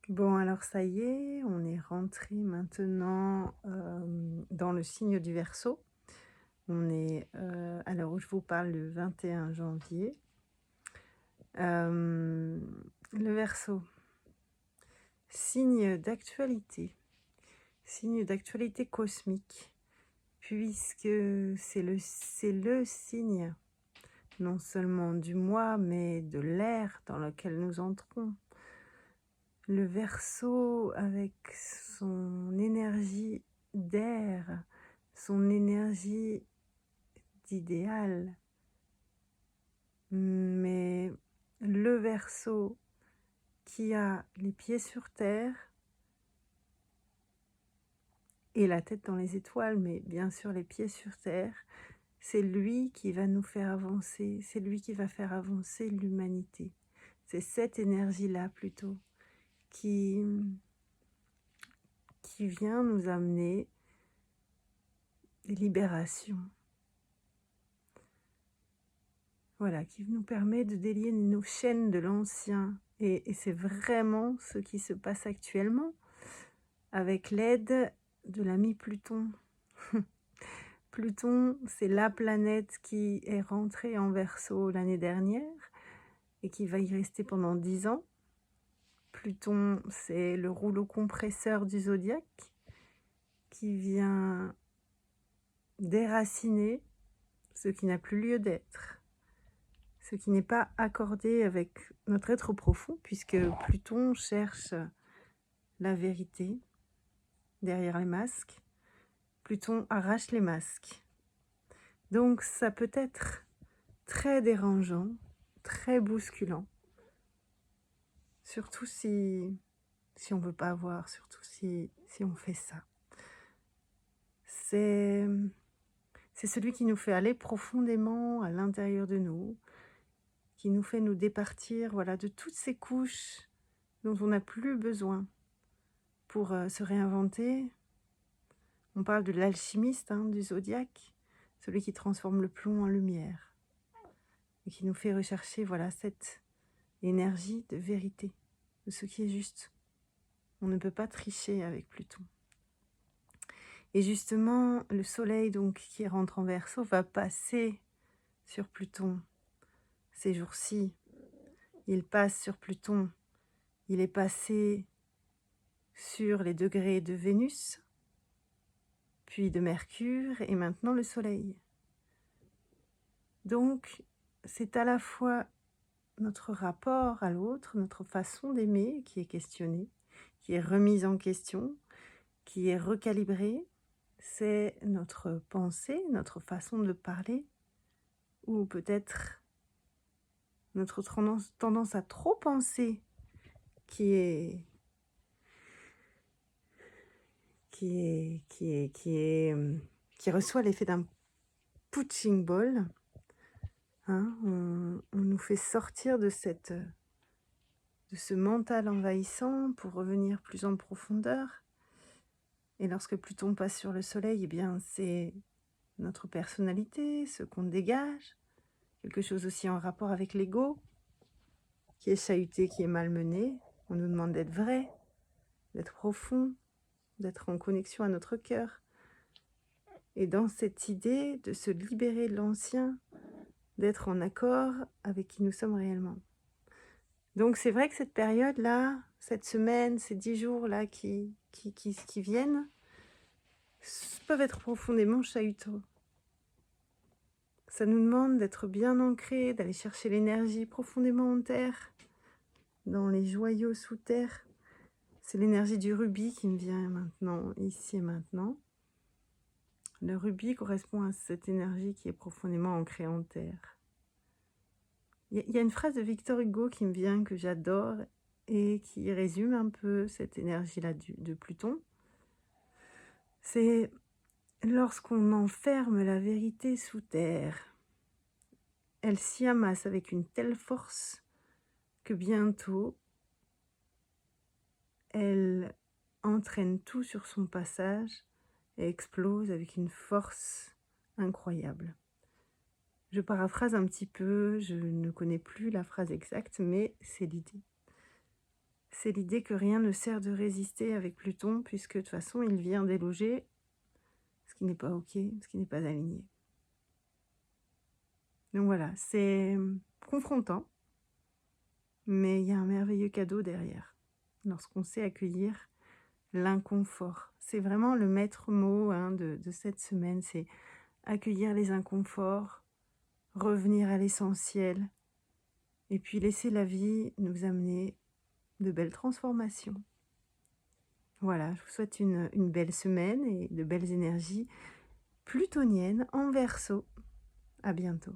Bon, alors ça y est, on est rentré maintenant, dans le signe du Verseau. On est, à l'heure où je vous parle, le 21 janvier. Le Verseau, signe d'actualité cosmique, puisque c'est le signe non seulement du mois, mais de l'ère dans laquelle nous entrons. Le Verseau avec son énergie d'air, son énergie d'idéal, mais le Verseau qui a les pieds sur terre et la tête dans les étoiles, mais bien sûr les pieds sur terre, c'est lui qui va nous faire avancer, c'est lui qui va faire avancer l'humanité. C'est cette énergie-là plutôt qui vient nous amener des libérations. Voilà, qui nous permet de délier nos chaînes de l'ancien. Et c'est vraiment ce qui se passe actuellement avec l'aide de l'ami Pluton. Pluton, c'est la planète qui est rentrée en Verseau l'année dernière et qui va y rester pendant 10 ans. Pluton, c'est le rouleau compresseur du zodiaque qui vient déraciner ce qui n'a plus lieu d'être, ce qui n'est pas accordé avec notre être profond, puisque Pluton cherche la vérité derrière les masques. Pluton arrache les masques. Donc ça peut être très dérangeant, très bousculant, surtout si on veut pas voir, surtout si on fait ça. C'est celui qui nous fait aller profondément à l'intérieur de nous, qui nous fait nous départir, voilà, de toutes ces couches dont on n'a plus besoin pour se réinventer. On parle de l'alchimiste du zodiaque, celui qui transforme le plomb en lumière et qui nous fait rechercher, voilà, cette énergie de vérité, de ce qui est juste. On ne peut pas tricher avec Pluton. Et justement, le soleil donc qui rentre en Verseau va passer sur Pluton ces jours-ci. Il passe sur Pluton. Il est passé sur les degrés de Vénus, puis de Mercure et maintenant le soleil. Donc, c'est à la fois notre rapport à l'autre, notre façon d'aimer qui est questionnée, qui est remise en question, qui est recalibrée. C'est notre pensée, notre façon de parler, ou peut-être notre tendance à trop penser qui est qui reçoit l'effet d'un punching ball. On nous fait sortir de ce mental envahissant pour revenir plus en profondeur. Et lorsque Pluton passe sur le soleil, eh bien c'est notre personnalité, ce qu'on dégage, quelque chose aussi en rapport avec l'ego, qui est chahuté, qui est malmené. On nous demande d'être vrai, d'être profond, d'être en connexion à notre cœur. Et dans cette idée de se libérer de l'ancien, d'être en accord avec qui nous sommes réellement. Donc c'est vrai que cette période-là, cette semaine, ces 10 jours-là qui viennent, peuvent être profondément chahutants. Ça nous demande d'être bien ancrés, d'aller chercher l'énergie profondément en terre, dans les joyaux sous terre. C'est l'énergie du rubis qui me vient maintenant, ici et maintenant. Le rubis correspond à cette énergie qui est profondément ancrée en terre. Il y a une phrase de Victor Hugo qui me vient, que j'adore, et qui résume un peu cette énergie-là de Pluton. C'est: lorsqu'on enferme la vérité sous terre, elle s'y amasse avec une telle force que bientôt, elle entraîne tout sur son passage et explose avec une force incroyable. Je paraphrase un petit peu, je ne connais plus la phrase exacte, mais c'est l'idée. c'est l'idée que rien ne sert de résister avec Pluton, puisque de toute façon, il vient déloger ce qui n'est pas OK, ce qui n'est pas aligné. Donc voilà, c'est confrontant, mais il y a un merveilleux cadeau derrière, lorsqu'on sait accueillir l'inconfort. C'est vraiment le maître mot, hein, de cette semaine, c'est accueillir les inconforts, revenir à l'essentiel, et puis laisser la vie nous amener de belles transformations. Voilà, je vous souhaite une belle semaine et de belles énergies plutoniennes en Verseau. À bientôt.